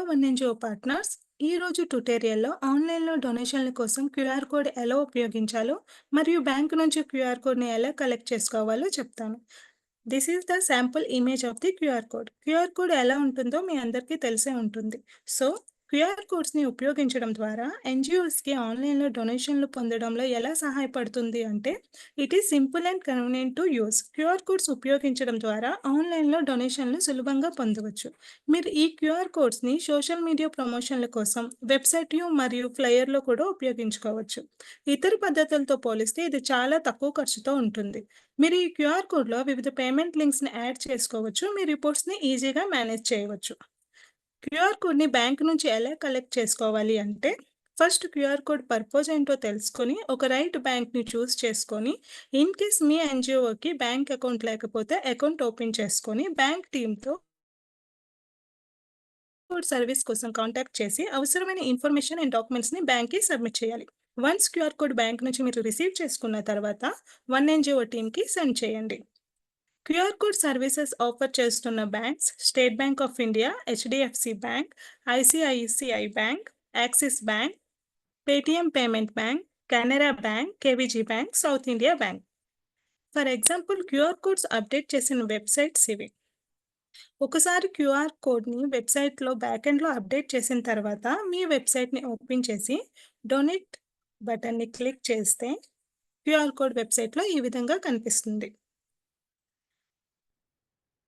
One NGO partners. ఈరోజు ట్యుటోరియల్‌లో ఆన్‌లైన్‌లో డొనేషన్‌ల కోసం క్యూఆర్ కోడ్ ఎలా ఉపయోగించాలో మరియు బ్యాంక్ నుంచి క్యూఆర్ కోడ్‌ని ఎలా కలెక్ట్ చేసుకోవాలో చెప్తాను. This is the sample image of the QR code. QR code ఎలా ఉంటుందో మీ అందరికీ తెలిసే ఉంటుంది. సో, క్యూఆర్ కోడ్స్‌ని ఉపయోగించడం ద్వారా ఎన్‌జిఓస్‌కి ఆన్‌లైన్‌లో డొనేషన్‌లు పొందడంలో ఎలా సహాయపడుతుంది అంటే, it is simple and convenient to use. QR codes ఉపయోగించడం ద్వారా ఆన్‌లైన్‌లో డొనేషన్‌లు సులభంగా పొందవచ్చు. మీరు ఈ క్యూఆర్ కోడ్స్‌ని సోషల్ మీడియా ప్రమోషన్ల కోసం వెబ్‌సైట్‌లు మరియు ఫ్లైయర్‌లో కూడా ఉపయోగించుకోవచ్చు. ఇతర పద్ధతులతో పోలిస్తే ఇది చాలా తక్కువ ఖర్చుతో ఉంటుంది. మీరు ఈ క్యూఆర్ కోడ్‌లో వివిధ పేమెంట్ లింక్స్‌ని యాడ్ చేసుకోవచ్చు. మీ రిపోర్ట్స్‌ని ఈజీగా మేనేజ్ చేయవచ్చు. క్యూఆర్ కోడ్‌ని బ్యాంక్ నుంచి ఎలా కలెక్ట్ చేసుకోవాలి అంటే, ఫస్ట్ క్యూఆర్ కోడ్ పర్పస్ ఏంటో తెలుసుకొని, ఒక రైట్ బ్యాంక్‌ని చూస్ చేసుకొని, ఇన్ కేస్ మీ ఎన్‌జిఓకి బ్యాంక్ అకౌంట్ లేకపోతే అకౌంట్ ఓపెన్ చేసుకొని, బ్యాంక్ టీమ్‌తో కోడ్ సర్వీస్ కోసం కాంటాక్ట్ చేసి, అవసరమైన ఇన్ఫర్మేషన్ అండ్ డాక్యుమెంట్స్‌ని బ్యాంక్‌కి సబ్మిట్ చేయాలి. వన్స్ క్యూఆర్ కోడ్ బ్యాంక్ నుంచి మీరు రిసీవ్ చేసుకున్న తర్వాత, వన్ ఎన్‌జిఓ టీమ్‌కి సెండ్ చేయండి. క్యూఆర్ కోడ్ సర్వీసెస్ ఆఫర్ చేస్తున్న banks state bank of India, HDFC bank, ICICI bank, axis bank, Paytm payment bank, Canara bank, KVG bank, south India bank. For example QR codes update చేసిన websites ఇవి. ఒకసారి QR కోడ్‌ని వెబ్‌సైట్‌లో బ్యాకెండ్‌లో update చేసిన తర్వాత మీ వెబ్‌సైట్‌ని open చేసి డొనేట్ బటన్‌ని క్లిక్ చేస్తే క్యూఆర్ కోడ్ వెబ్‌సైట్‌లో ఈ విధంగా కనిపిస్తుంది.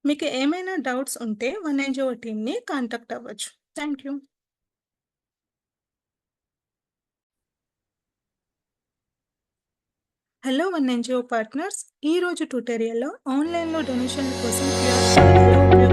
మీకు ఏమైనా డౌట్స్ ఉంటే వన్ ఎన్‌జిఓ టీమ్‌ని కాంటాక్ట్ అవ్వచ్చు. Thank you. Hello one NGO partners. ఈరోజు ట్యుటోరియల్‌లో ఆన్‌లైన్‌లో డొనేషన్ల కోసం క్యూఆర్ కోడ్ ఎలా